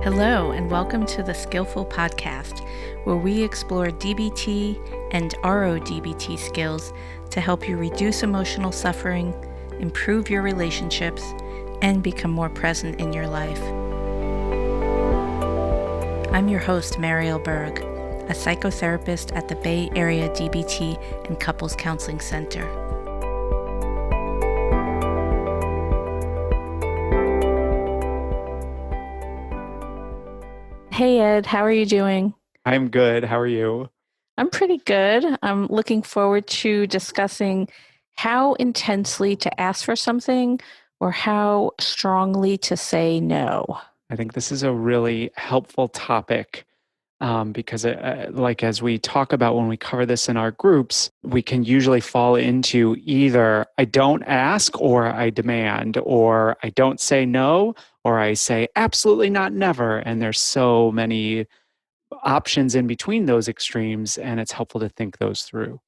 Hello, and welcome to the Skillful podcast, where we explore DBT and RODBT skills to help you reduce emotional suffering, improve your relationships, and become more present in your life. I'm your host, Marielle Berg, a psychotherapist at the Bay Area DBT and Couples Counseling Center. Hey Ed, how are you doing? I'm good. How are you? I'm pretty good. I'm looking forward to discussing how intensely to ask for something or how strongly to say no. I think this is a really helpful topic because, as we talk about when we cover this in our groups, we can usually fall into either I don't ask or I demand, or I don't say no, or I say absolutely not, never. And there's so many options in between those extremes, and it's helpful to think those through.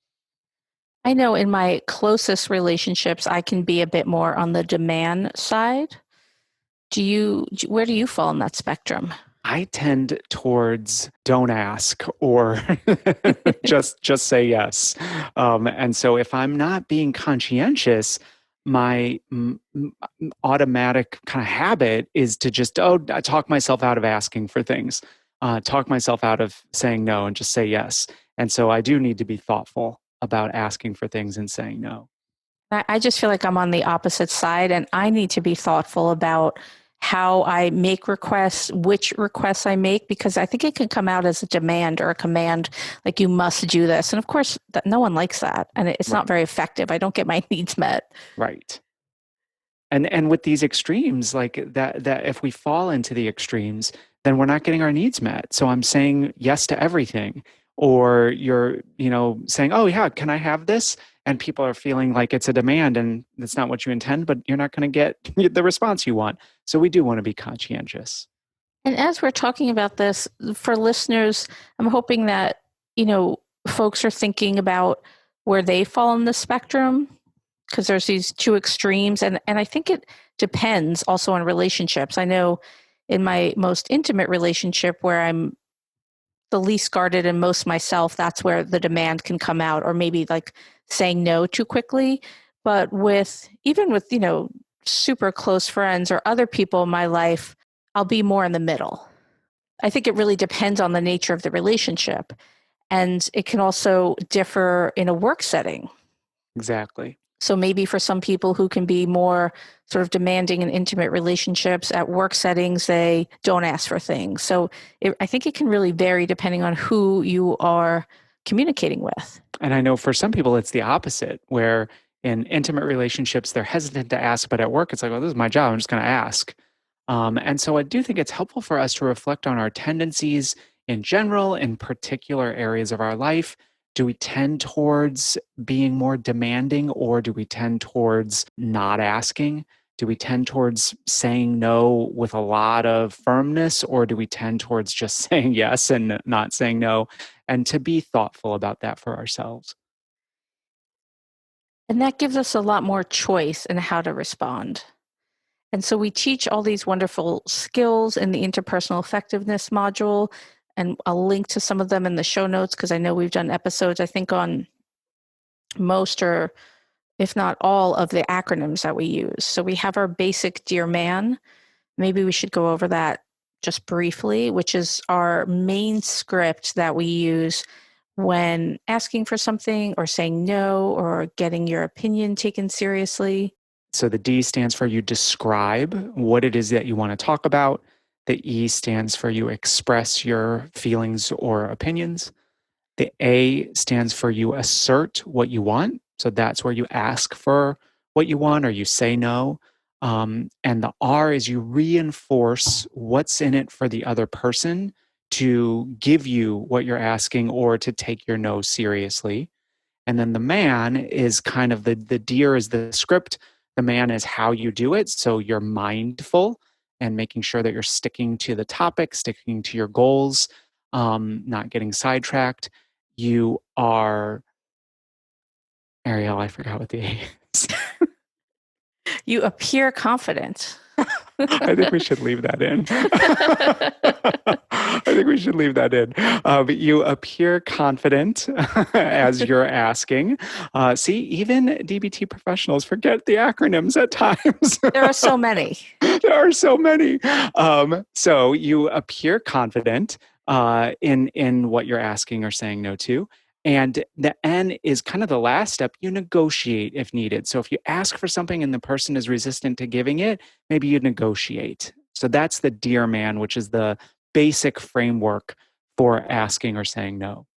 I know in my closest relationships, I can be a bit more on the demand side. Where do you fall on that spectrum? I tend towards don't ask or just say yes. And so if I'm not being conscientious, my automatic kind of habit is to just talk myself out of asking for things, talk myself out of saying no, and just say yes. And so I do need to be thoughtful about asking for things and saying no. I just feel like I'm on the opposite side, and I need to be thoughtful about how I make requests, which requests I make, because I think it can come out as a demand or a command, like you must do this. And of course, no one likes that, and it's not very effective. I don't get my needs met. Right. And with these extremes, like that if we fall into the extremes, then we're not getting our needs met. So I'm saying yes to everything. Or you're, saying, oh yeah, can I have this? And people are feeling like it's a demand and that's not what you intend, but you're not going to get the response you want. So we do want to be conscientious. And as we're talking about this, for listeners, I'm hoping that, folks are thinking about where they fall on the spectrum, because there's these two extremes. And I think it depends also on relationships. I know in my most intimate relationship where I'm the least guarded and most myself, that's where the demand can come out, or maybe like saying no too quickly. But even with, super close friends or other people in my life, I'll be more in the middle. I think it really depends on the nature of the relationship. And it can also differ in a work setting. Exactly. So maybe for some people who can be more sort of demanding in intimate relationships at work settings, they don't ask for things. So I think it can really vary depending on who you are communicating with. And I know for some people, it's the opposite, where in intimate relationships, they're hesitant to ask, but at work, it's like, well, this is my job. I'm just going to ask. And so I do think it's helpful for us to reflect on our tendencies in general, in particular areas of our life. Do we tend towards being more demanding, or do we tend towards not asking? Do we tend towards saying no with a lot of firmness, or do we tend towards just saying yes and not saying no? And to be thoughtful about that for ourselves. And that gives us a lot more choice in how to respond. And so we teach all these wonderful skills in the interpersonal effectiveness module. And I'll link to some of them in the show notes, because I know we've done episodes, I think, on most or if not all of the acronyms that we use. So we have our basic Dear Man. Maybe we should go over that just briefly, which is our main script that we use when asking for something or saying no or getting your opinion taken seriously. So the D stands for you describe what it is that you want to talk about. The E stands for you express your feelings or opinions. The A stands for you assert what you want. So that's where you ask for what you want or you say no. And the R is you reinforce what's in it for the other person to give you what you're asking or to take your no seriously. And then the man is kind of the deer is the script. The man is how you do it. So you're mindful and making sure that you're sticking to the topic, sticking to your goals, not getting sidetracked. You are, Ariel, I forgot what the A is. You appear confident. I think we should leave that in. I think we should leave that in. You appear confident as you're asking. See, even DBT professionals forget the acronyms at times. There are so many. There are so many. So you appear confident in what you're asking or saying no to. And the N is kind of the last step. You negotiate if needed. So if you ask for something and the person is resistant to giving it, maybe you negotiate. So that's the Dear Man, which is the basic framework for asking or saying no.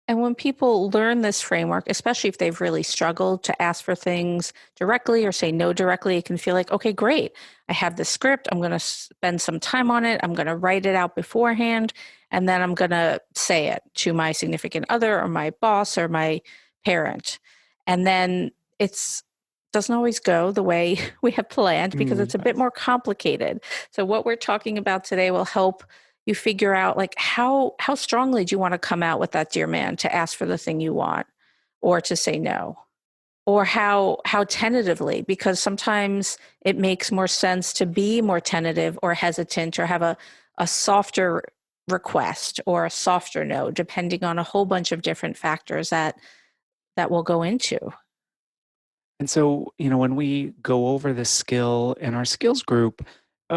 And when people learn this framework, especially if they've really struggled to ask for things directly or say no directly, it can feel like, okay, great. I have the script. I'm going to spend some time on it. I'm going to write it out beforehand. And then I'm going to say it to my significant other or my boss or my parent. And then it doesn't always go the way we have planned because it's a bit more complicated. So what we're talking about today will help you figure out like how strongly do you want to come out with that Dear Man to ask for the thing you want or to say no, or how tentatively, because sometimes it makes more sense to be more tentative or hesitant or have a softer request or a softer no, depending on a whole bunch of different factors that we'll go into. And so, when we go over the skill in our skills group,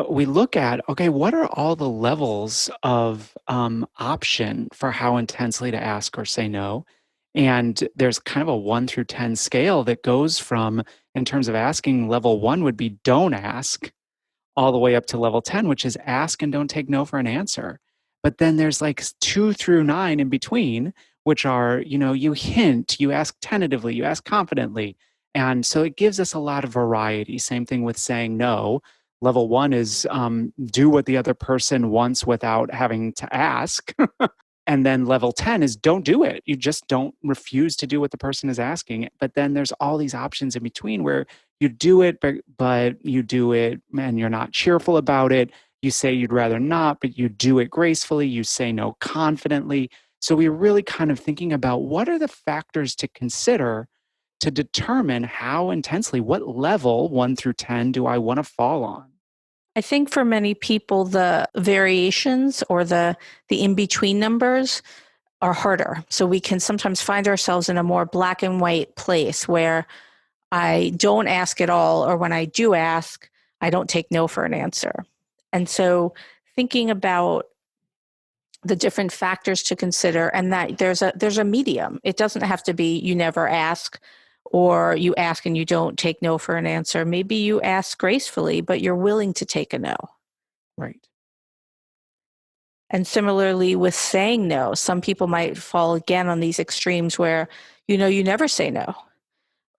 we look at, okay, what are all the levels of option for how intensely to ask or say no? And there's kind of a 1 through 10 scale that goes from, in terms of asking, level 1 would be don't ask, all the way up to level 10, which is ask and don't take no for an answer. But then there's like 2 through 9 in between, which are, you hint, you ask tentatively, you ask confidently. And so it gives us a lot of variety. Same thing with saying no. Level 1 is do what the other person wants without having to ask. And then level 10 is don't do it. You just don't refuse to do what the person is asking. But then there's all these options in between where you do it, but you do it and you're not cheerful about it. You say you'd rather not, but you do it gracefully. You say no confidently. So we're really kind of thinking about what are the factors to consider to determine how intensely, what level 1 through 10 do I want to fall on? I think for many people, the variations or the in-between numbers are harder. So we can sometimes find ourselves in a more black and white place where I don't ask at all, or when I do ask, I don't take no for an answer. And so thinking about the different factors to consider, and that there's a medium. It doesn't have to be you never ask, or you ask and you don't take no for an answer. Maybe you ask gracefully, but you're willing to take a no. Right. And similarly with saying no, some people might fall again on these extremes where, you never say no,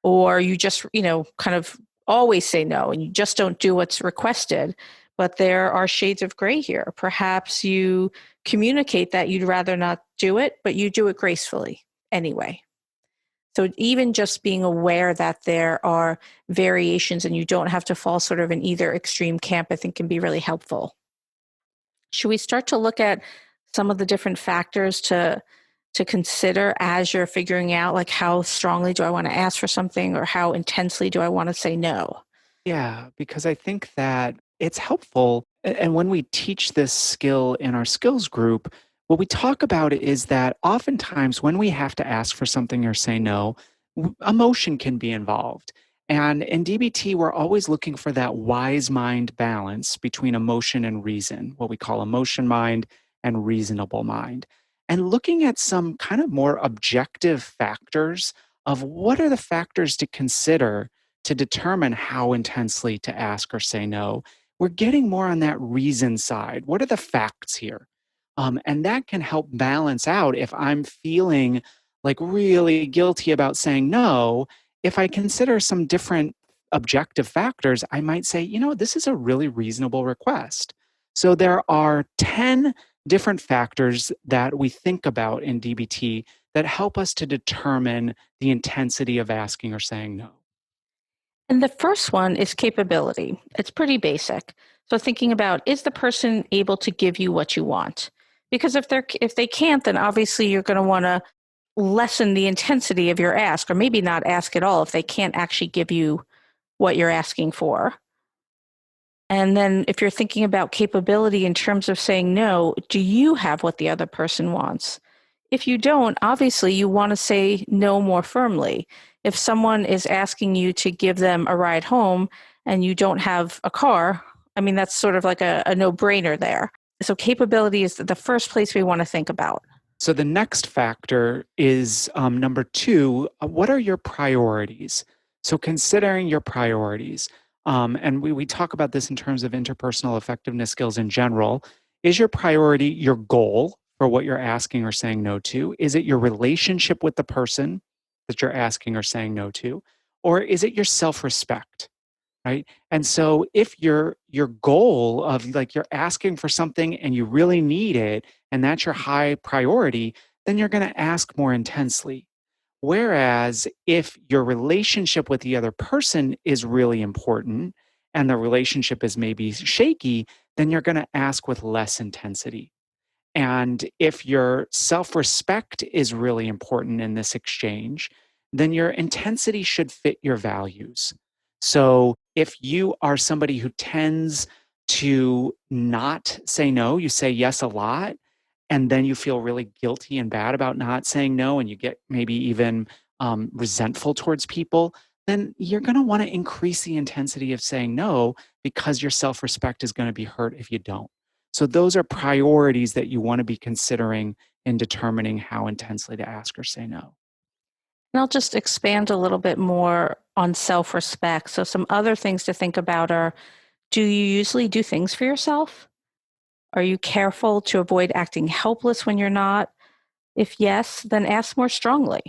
or you just, kind of always say no and you just don't do what's requested. But there are shades of gray here. Perhaps you communicate that you'd rather not do it, but you do it gracefully anyway. So even just being aware that there are variations and you don't have to fall sort of in either extreme camp, I think can be really helpful. Should we start to look at some of the different factors to consider as you're figuring out like how strongly do I want to ask for something or how intensely do I want to say no? Yeah, because I think that it's helpful. And when we teach this skill in our skills group, what we talk about is that oftentimes when we have to ask for something or say no, emotion can be involved. And in DBT, we're always looking for that wise mind balance between emotion and reason, what we call emotion mind and reasonable mind. And looking at some kind of more objective factors of what are the factors to consider to determine how intensely to ask or say no. We're getting more on that reason side. What are the facts here? And that can help balance out if I'm feeling like really guilty about saying no. If I consider some different objective factors, I might say, this is a really reasonable request. So there are 10 different factors that we think about in DBT that help us to determine the intensity of asking or saying no. And the first one is capability. It's pretty basic. So thinking about, is the person able to give you what you want? Because if they can't, then obviously you're going to want to lessen the intensity of your ask, or maybe not ask at all if they can't actually give you what you're asking for. And then if you're thinking about capability in terms of saying no, do you have what the other person wants? If you don't, obviously you want to say no more firmly. If someone is asking you to give them a ride home and you don't have a car, I mean, that's sort of like a no-brainer there. So capability is the first place we want to think about. So the next factor is number 2. What are your priorities? So considering your priorities, and we talk about this in terms of interpersonal effectiveness skills in general. Is your priority your goal for what you're asking or saying no to? Is it your relationship with the person that you're asking or saying no to? Or is it your self-respect? Right. And so if your goal of like you're asking for something and you really need it, and that's your high priority, then you're going to ask more intensely. Whereas if your relationship with the other person is really important and the relationship is maybe shaky, then you're going to ask with less intensity. And if your self respect is really important in this exchange, then your intensity should fit your values. So if you are somebody who tends to not say no, you say yes a lot, and then you feel really guilty and bad about not saying no, and you get maybe even resentful towards people, then you're going to want to increase the intensity of saying no because your self respect is going to be hurt if you don't. So those are priorities that you want to be considering in determining how intensely to ask or say no. And I'll just expand a little bit more on self-respect. So some other things to think about are, do you usually do things for yourself? Are you careful to avoid acting helpless when you're not? If yes, then ask more strongly.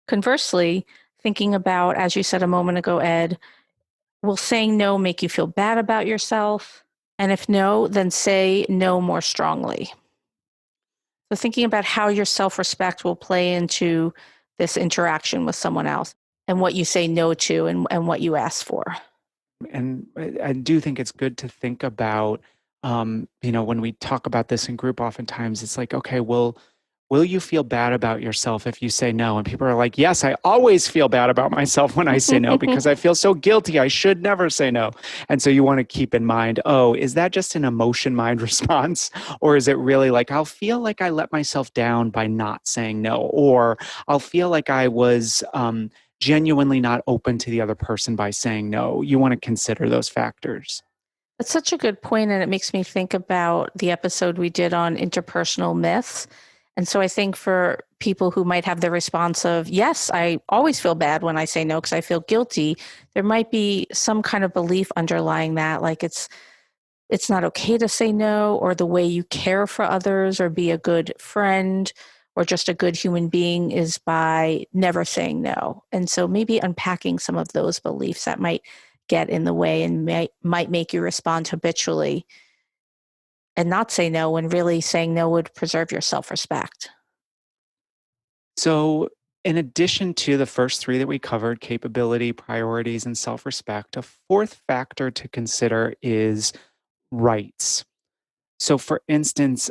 Conversely, thinking about, as you said a moment ago, Ed, will saying no make you feel bad about yourself? And if no, then say no more strongly. So thinking about how your self-respect will play into this interaction with someone else and what you say no to and what you ask for. And I do think it's good to think about, when we talk about this in group, oftentimes it's like, okay, will you feel bad about yourself if you say no? And people are like, yes, I always feel bad about myself when I say no because I feel so guilty. I should never say no. And so you want to keep in mind, oh, is that just an emotion mind response? Or is it really like, I'll feel like I let myself down by not saying no? Or I'll feel like I was genuinely not open to the other person by saying no. You want to consider those factors. That's such a good point, and it makes me think about the episode we did on interpersonal myths. And so I think for people who might have the response of, yes, I always feel bad when I say no because I feel guilty, there might be some kind of belief underlying that, like it's not okay to say no, or the way you care for others or be a good friend or just a good human being is by never saying no. And so maybe unpacking some of those beliefs that might get in the way and might make you respond habitually and not say no when really saying no would preserve your self-respect. So, in addition to the first 3 that we covered, capability, priorities, and self respect, a fourth factor to consider is rights. So, for instance,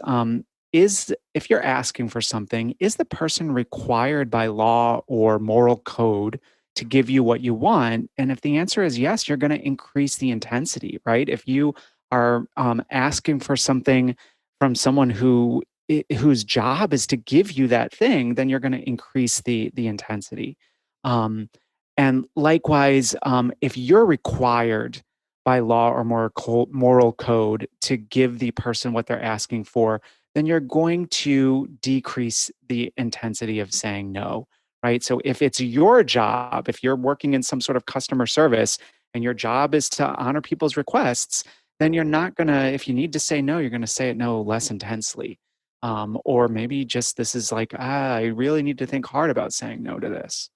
is if you're asking for something, is the person required by law or moral code to give you what you want? And if the answer is yes, you're going to increase the intensity, right? If you are asking for something from someone whose job is to give you that thing, then you're going to increase the intensity. Um, and likewise, if you're required by law or moral code to give the person what they're asking for, then you're going to decrease the intensity of saying no, right? So if it's your job, if you're working in some sort of customer service and your job is to honor people's requests, then you're not going to, if you need to say no, you're going to say it no less intensely. Or maybe just this is like, I really need to think hard about saying no to this.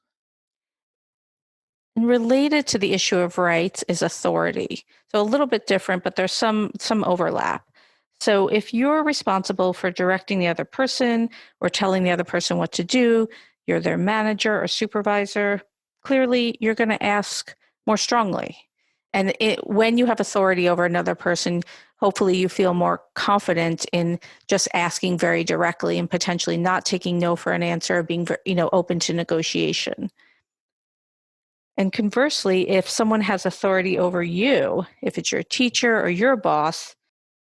And related to the issue of rights is authority. So a little bit different, but there's some overlap. So if you're responsible for directing the other person or telling the other person what to do, you're their manager or supervisor, clearly you're going to ask more strongly. And when you have authority over another person, hopefully you feel more confident in just asking very directly and potentially not taking no for an answer, being open to negotiation. And conversely, if someone has authority over you, if it's your teacher or your boss,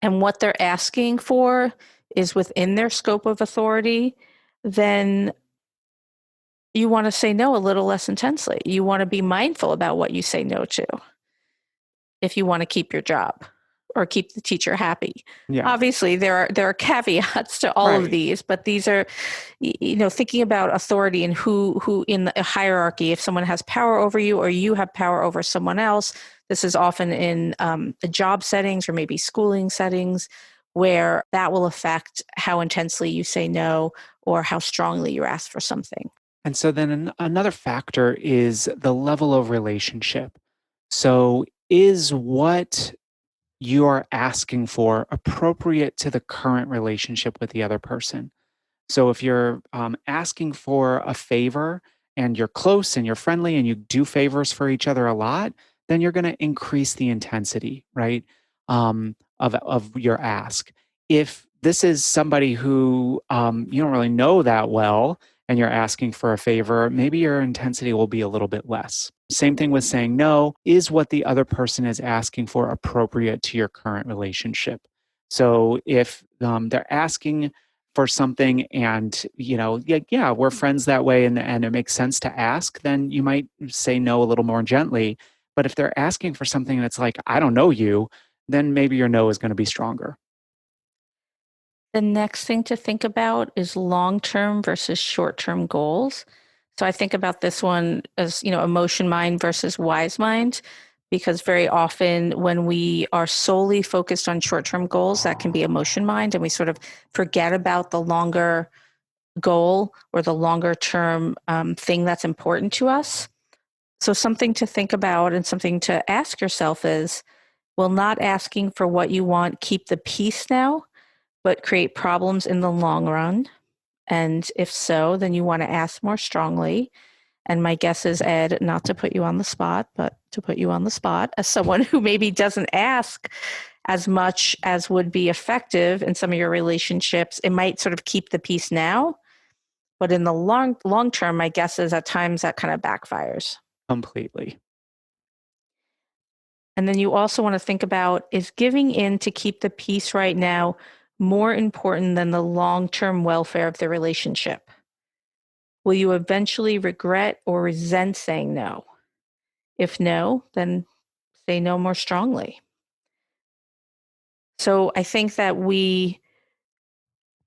and what they're asking for is within their scope of authority, then you want to say no a little less intensely. You want to be mindful about what you say no to if you want to keep your job or keep the teacher happy. Yeah. Obviously, there are caveats to all of these, but these are, thinking about authority and who in a hierarchy, if someone has power over you or you have power over someone else. This is often in the job settings or maybe schooling settings where that will affect how intensely you say no or how strongly you ask for something. And so then another factor is the level of relationship. So is what you are asking for appropriate to the current relationship with the other person? So if you're asking for a favor and you're close and you're friendly and you do favors for each other a lot, then you're going to increase the intensity, right? Of your ask. If this is somebody who you don't really know that well and you're asking for a favor, maybe your intensity will be a little bit less. Same thing with saying no. Is what the other person is asking for appropriate to your current relationship? So if they're asking for something and yeah, we're friends that way and it makes sense to ask, then you might say no a little more gently. But if they're asking for something that's like, I don't know you, then maybe your no is going to be stronger. The next thing to think about is long-term versus short-term goals. So I think about this one as, emotion mind versus wise mind, because very often when we are solely focused on short-term goals, that can be emotion mind, and we sort of forget about the longer goal or the longer term thing that's important to us. So something to think about and something to ask yourself is, will not asking for what you want keep the peace now, but create problems in the long run? And if so, then you want to ask more strongly. And my guess is, Ed, not to put you on the spot, but to put you on the spot as someone who maybe doesn't ask as much as would be effective in some of your relationships, it might sort of keep the peace now. But in the long term, my guess is at times that kind of backfires. Completely. And then you also want to think about, is giving in to keep the peace right now more important than the long-term welfare of the relationship? Will you eventually regret or resent saying no? If no, then say no more strongly. So I think that we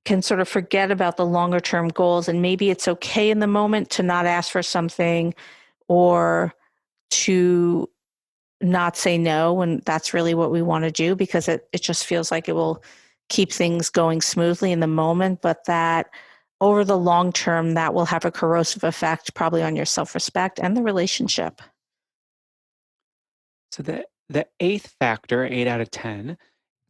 can sort of forget about the longer term goals, and maybe it's okay in the moment to not ask for something or to not say no when that's really what we want to do, because it just feels like it will keep things going smoothly in the moment, but that over the long term, that will have a corrosive effect probably on your self-respect and the relationship. So the eighth factor, 8 out of 10,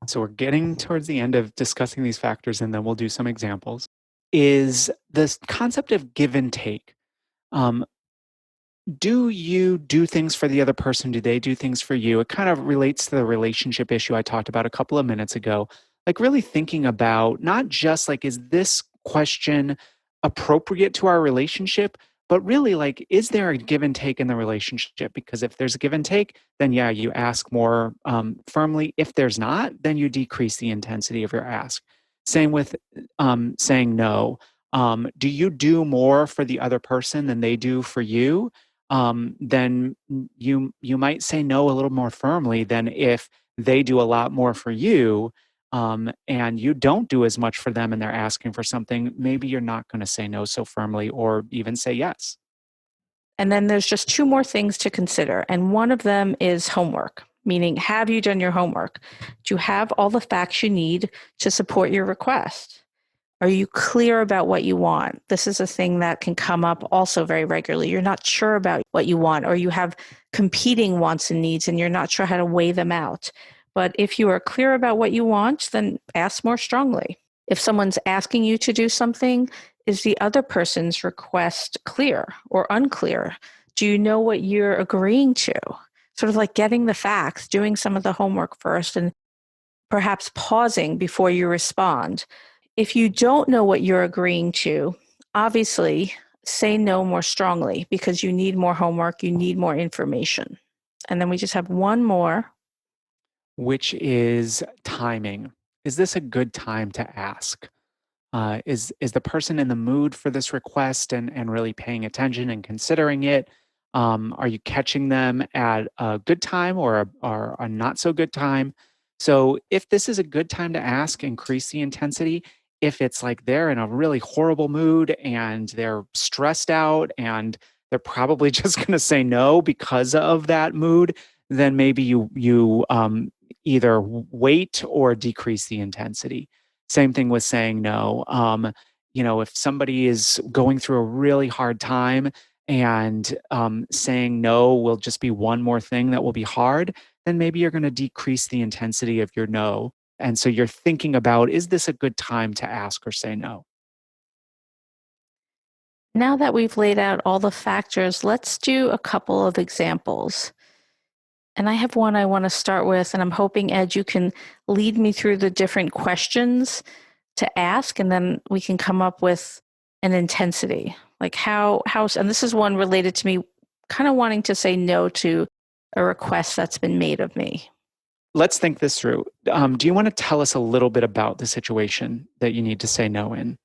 so we're getting towards the end of discussing these factors and then we'll do some examples, is this concept of give and take. Do you do things for the other person? Do they do things for you? It kind of relates to the relationship issue I talked about a couple of minutes ago. Like really thinking about not just like, is this question appropriate to our relationship, but really like, is there a give and take in the relationship? Because if there's a give and take, then yeah, you ask more firmly. If there's not, then you decrease the intensity of your ask. Same with saying no. Do you do more for the other person than they do for you? Then you might say no a little more firmly than if they do a lot more for you, and you don't do as much for them and they're asking for something. Maybe you're not going to say no so firmly or even say yes. And then there's just two more things to consider. And one of them is homework, meaning, have you done your homework? Do you have all the facts you need to support your request? Are you clear about what you want? This is a thing that can come up also very regularly. You're not sure about what you want, or you have competing wants and needs and you're not sure how to weigh them out. But if you are clear about what you want, then ask more strongly. If someone's asking you to do something, is the other person's request clear or unclear? Do you know what you're agreeing to? Sort of like getting the facts, doing some of the homework first, and perhaps pausing before you respond. If you don't know what you're agreeing to, obviously, say no more strongly because you need more homework, you need more information. And then we just have one more. Which is timing. Is this a good time to ask? Is the person in the mood for this request and really paying attention and considering it? Are you catching them at a good time or a not so good time? So if this is a good time to ask, increase the intensity. If it's like they're in a really horrible mood and they're stressed out and they're probably just going to say no because of that mood, then maybe you either wait or decrease the intensity. Same thing with saying no. If somebody is going through a really hard time and saying no will just be one more thing that will be hard, then maybe you're going to decrease the intensity of your no. And so you're thinking about, is this a good time to ask or say no? Now that we've laid out all the factors, let's do a couple of examples. And I have one I want to start with, and I'm hoping, Ed, you can lead me through the different questions to ask, and then we can come up with an intensity. Like how, and this is one related to me kind of wanting to say no to a request that's been made of me. Let's think this through. Do you want to tell us a little bit about the situation that you need to say no in?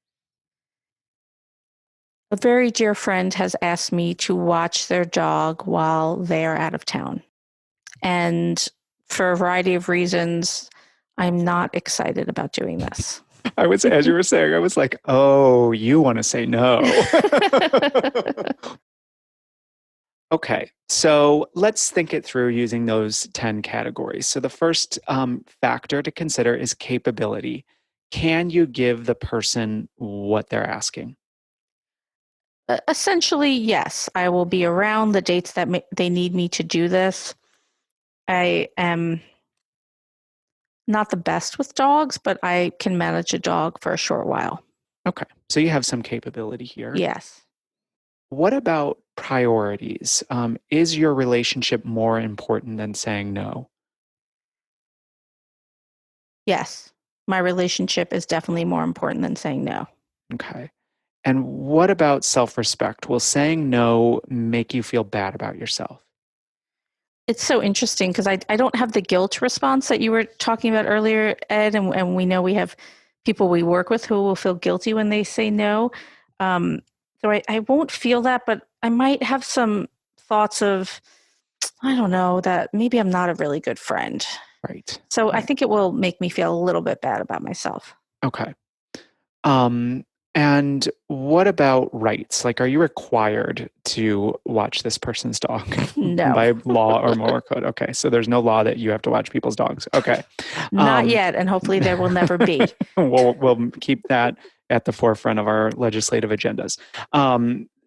A very dear friend has asked me to watch their dog while they're out of town. And for a variety of reasons, I'm not excited about doing this. As you were saying, I was like, oh, you want to say no. Okay, so let's think it through using those 10 categories. So the first factor to consider is capability. Can you give the person what they're asking? Essentially, yes. I will be around the dates that they need me to do this. I am not the best with dogs, but I can manage a dog for a short while. Okay, so you have some capability here. Yes. What about priorities? Is your relationship more important than saying no? Yes. My relationship is definitely more important than saying no. Okay. And what about self-respect? Will saying no make you feel bad about yourself? It's so interesting because I don't have the guilt response that you were talking about earlier, Ed, and we know we have people we work with who will feel guilty when they say no. So I won't feel that, but I might have some thoughts of, I don't know, that maybe I'm not a really good friend. Right. So right. I think it will make me feel a little bit bad about myself. Okay. And what about rights? Like, are you required to watch this person's dog No. by law or moral code? Okay, so there's no law that you have to watch people's dogs. Okay. Not yet, and hopefully there will never be. We'll keep that at the forefront of our legislative agendas,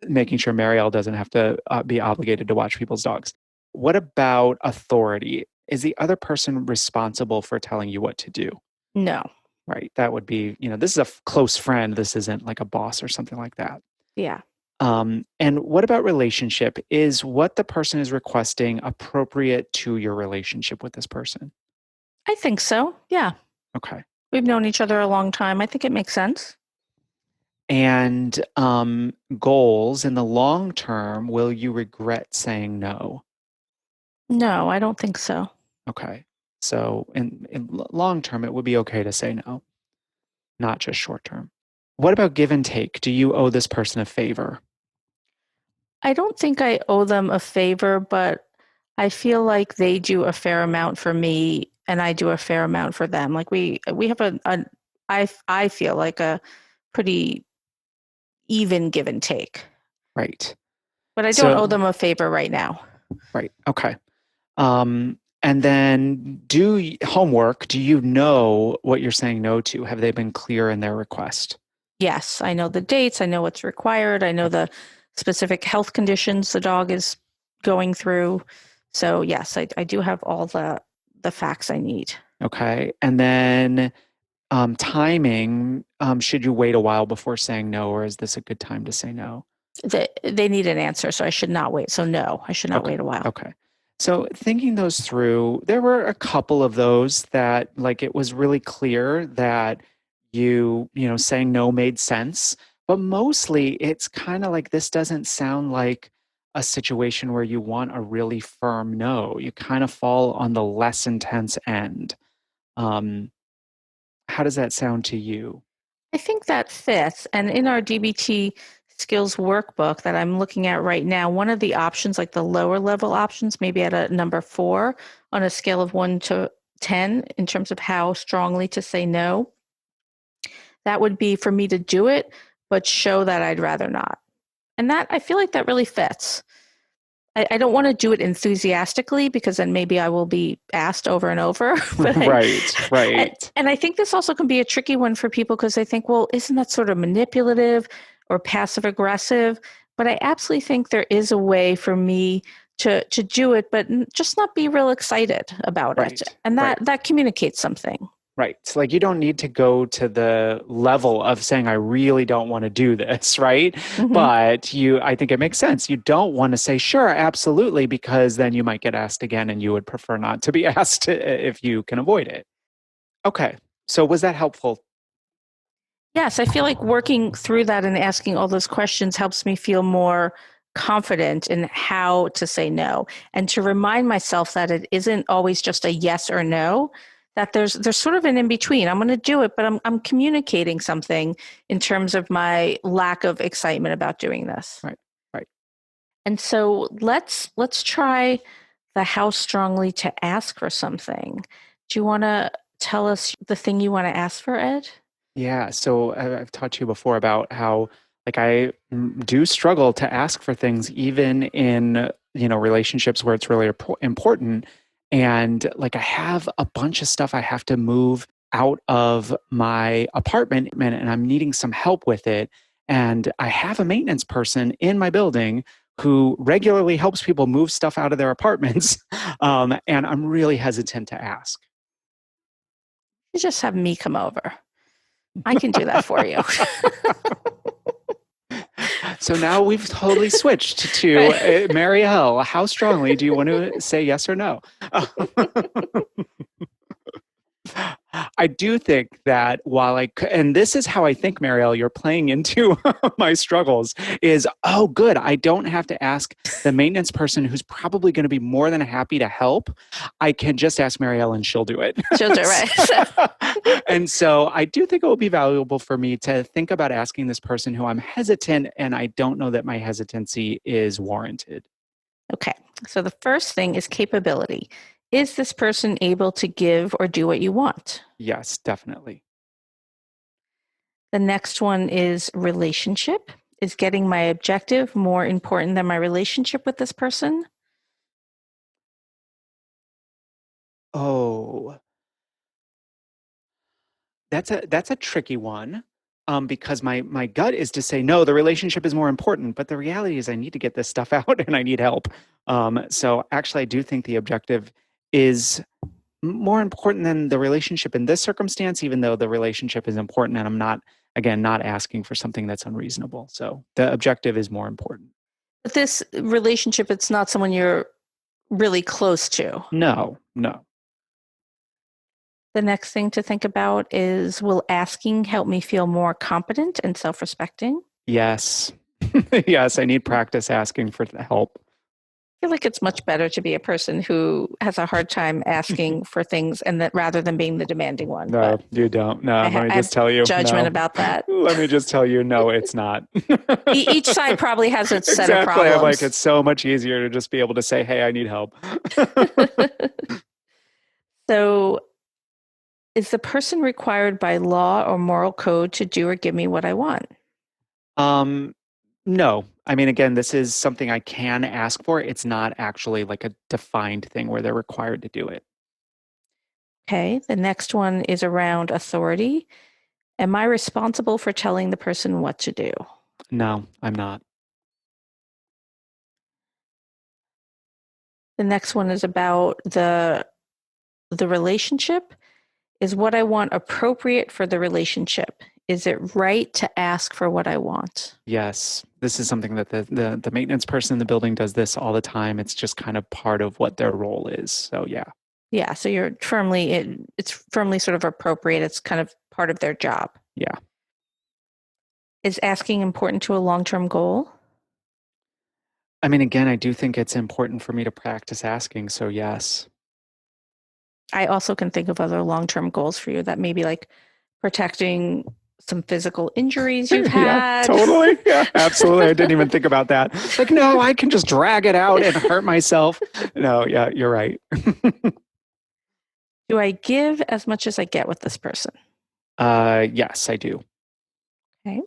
making sure Marielle doesn't have to be obligated to watch people's dogs. What about authority? Is the other person responsible for telling you what to do? No. Right. That would be, this is a close friend. This isn't like a boss or something like that. Yeah. And what about relationship? Is what the person is requesting appropriate to your relationship with this person? I think so. Yeah. Okay. We've known each other a long time. I think it makes sense. And goals in the long term, will you regret saying no? No, I don't think so. Okay. So in long term, it would be okay to say no, not just short term. What about give and take? Do you owe this person a favor? I don't think I owe them a favor, but I feel like they do a fair amount for me and I do a fair amount for them. Like we have I feel like a pretty even give and take. Right. But I don't owe them a favor right now. Right. Okay. And then homework. Do you know what you're saying no to? Have they been clear in their request? Yes, I know the dates. I know what's required. I know the specific health conditions the dog is going through. So yes, I do have all the facts I need. Okay. And then timing, should you wait a while before saying no, or is this a good time to say no? They need an answer, so I should not wait. So no, I should not wait a while. Okay. So thinking those through, there were a couple of those that like it was really clear that saying no made sense, But mostly it's kind of like, this doesn't sound like a situation where you want a really firm no. You kind of fall on the less intense end. How does that sound to you? I think that fits. And in our DBT skills workbook that I'm looking at right now, one of the options, like the lower level options, maybe at a number 4 on a scale of 1 to 10 in terms of how strongly to say no, that would be for me to do it, but show that I'd rather not. And that, I feel like that really fits. I don't want to do it enthusiastically because then maybe I will be asked over and over. Right. And I think this also can be a tricky one for people because they think, well, isn't that sort of manipulative or passive aggressive? But I absolutely think there is a way for me to do it, but just not be real excited about it. And that communicates something. Right. So like, you don't need to go to the level of saying, I really don't want to do this, right? Mm-hmm. But I think it makes sense. You don't want to say, sure, absolutely, because then you might get asked again and you would prefer not to be asked if you can avoid it. Okay. So was that helpful? Yes, I feel like working through that and asking all those questions helps me feel more confident in how to say no and to remind myself that it isn't always just a yes or no, that there's sort of an in between. I'm going to do it, but I'm communicating something in terms of my lack of excitement about doing this. Right. And so let's try the how strongly to ask for something. Do you want to tell us the thing you want to ask for, Ed? Yeah. So I've talked to you before about how like I do struggle to ask for things even in, relationships where it's really important. And like I have a bunch of stuff I have to move out of my apartment and I'm needing some help with it. And I have a maintenance person in my building who regularly helps people move stuff out of their apartments. And I'm really hesitant to ask. You just have me come over. I can do that for you. So now we've totally switched to Marielle. How strongly do you want to say yes or no? I do think that and this is how I think, Marielle, you're playing into my struggles is, oh, good. I don't have to ask the maintenance person who's probably going to be more than happy to help. I can just ask Marielle and she'll do it. She'll do it, right? And so I do think it will be valuable for me to think about asking this person who I'm hesitant and I don't know that my hesitancy is warranted. Okay. So the first thing is capability. Is this person able to give or do what you want? Yes, definitely. The next one is relationship. Is getting my objective more important than my relationship with this person? Oh, that's a tricky one. Because my gut is to say, no, the relationship is more important. But the reality is I need to get this stuff out and I need help. So actually, I do think the objective is more important than the relationship in this circumstance, even though the relationship is important. And I'm not, again, not asking for something that's unreasonable. So the objective is more important. But this relationship, it's not someone you're really close to. No. The next thing to think about is, will asking help me feel more competent and self-respecting? Yes. Yes, I need practice asking for help. I feel like it's much better to be a person who has a hard time asking for things and that rather than being the demanding one. No, you don't. No, let me just tell you. Judgment about that. Let me just tell you, no, it's not. Each side probably has its set of problems. I'm like, it's so much easier to just be able to say, hey, I need help. So, is the person required by law or moral code to do or give me what I want? No. I mean, again, this is something I can ask for. It's not actually like a defined thing where they're required to do it. Okay. The next one is around authority. Am I responsible for telling the person what to do? No, I'm not. The next one is about the relationship. Is what I want appropriate for the relationship? Is it right to ask for what I want? Yes. This is something that the maintenance person in the building does this all the time. It's just kind of part of what their role is. So yeah. Yeah. So you're it's firmly sort of appropriate. It's kind of part of their job. Yeah. Is asking important to a long-term goal? I mean, again, I do think it's important for me to practice asking. So yes. I also can think of other long-term goals for you that may be like protecting some physical injuries you've Yeah, had. totally. Yeah, absolutely. I didn't even think about that. Like, no, I can just drag it out and hurt myself. No, yeah, you're right. Do I give as much as I get with this person? Yes, I do. Okay.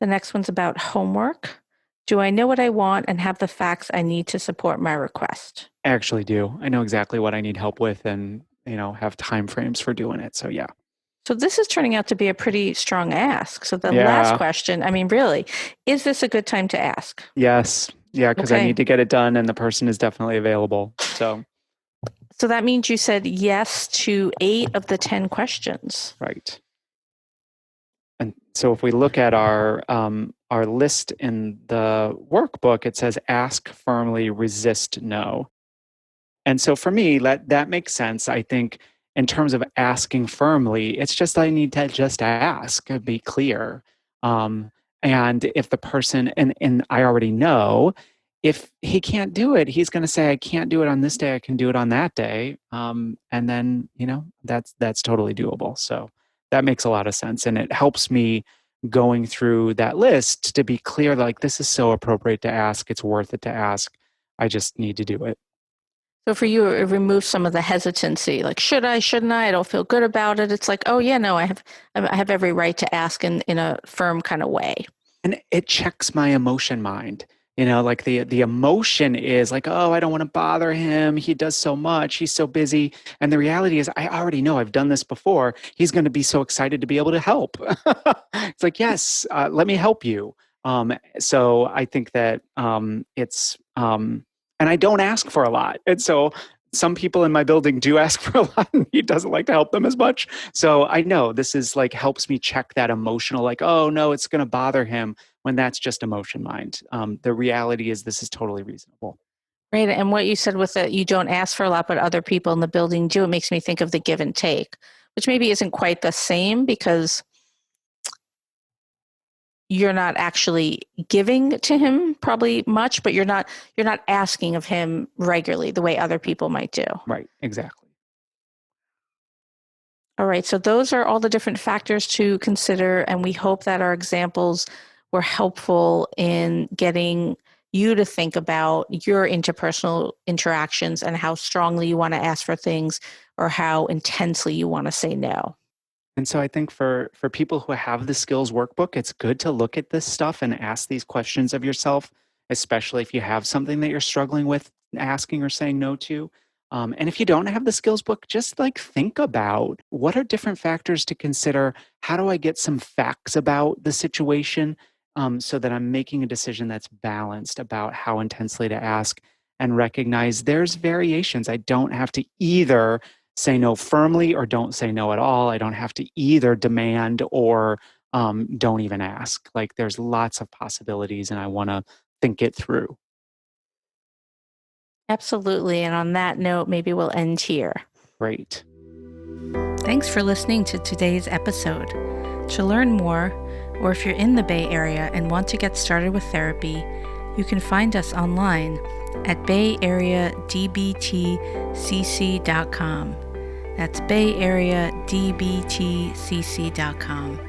The next one's about homework. Do I know what I want and have the facts I need to support my request? I actually do. I know exactly what I need help with and, have time frames for doing it. So yeah. So this is turning out to be a pretty strong ask. So the last Yeah. question, I mean, really, is this a good time to ask? Yes. Yeah, because I Okay. need to get it done and the person is definitely available. So that means you said yes to 8 of the 10 questions. right. And so if we look at our list in the workbook, it says ask firmly, resist no. And so for me, that makes sense. I think in terms of asking firmly, it's just I need to just ask, be clear. And if the person, and I already know, if he can't do it, he's going to say, I can't do it on this day. I can do it on that day. And then, that's totally doable. So that makes a lot of sense. And it helps me going through that list to be clear, like, this is so appropriate to ask. It's worth it to ask. I just need to do it. So for you, it removes some of the hesitancy, like should I, shouldn't I don't feel good about it. It's like, oh yeah, no, I have every right to ask in a firm kind of way. And it checks my emotion mind. Like the emotion is like, oh, I don't want to bother him. He does so much. He's so busy. And the reality is, I already know I've done this before. He's going to be so excited to be able to help. It's like, yes, let me help you. So I think that and I don't ask for a lot. And so some people in my building do ask for a lot and he doesn't like to help them as much. So I know this is like helps me check that emotional, like, oh no, it's going to bother him when that's just emotion mind. The reality is this is totally reasonable. Right. And what you said with it, you don't ask for a lot, but other people in the building do. It makes me think of the give and take, which maybe isn't quite the same because you're not actually giving to him probably much, but you're not asking of him regularly the way other people might do. Right. Exactly. All right. So those are all the different factors to consider. And we hope that our examples were helpful in getting you to think about your interpersonal interactions and how strongly you want to ask for things or how intensely you want to say no. And so I think for people who have the skills workbook, it's good to look at this stuff and ask these questions of yourself, especially if you have something that you're struggling with asking or saying no to. And if you don't have the skills book, just like think about what are different factors to consider. How do I get some facts about the situation so that I'm making a decision that's balanced about how intensely to ask and recognize there's variations. I don't have to either say no firmly or don't say no at all. I don't have to either demand or don't even ask. Like there's lots of possibilities and I want to think it through. Absolutely. And on that note, maybe we'll end here. Great. Thanks for listening to today's episode. To learn more, or if you're in the Bay Area and want to get started with therapy, you can find us online at bayarea.dbtcc.com. That's bayarea.dbtcc.com.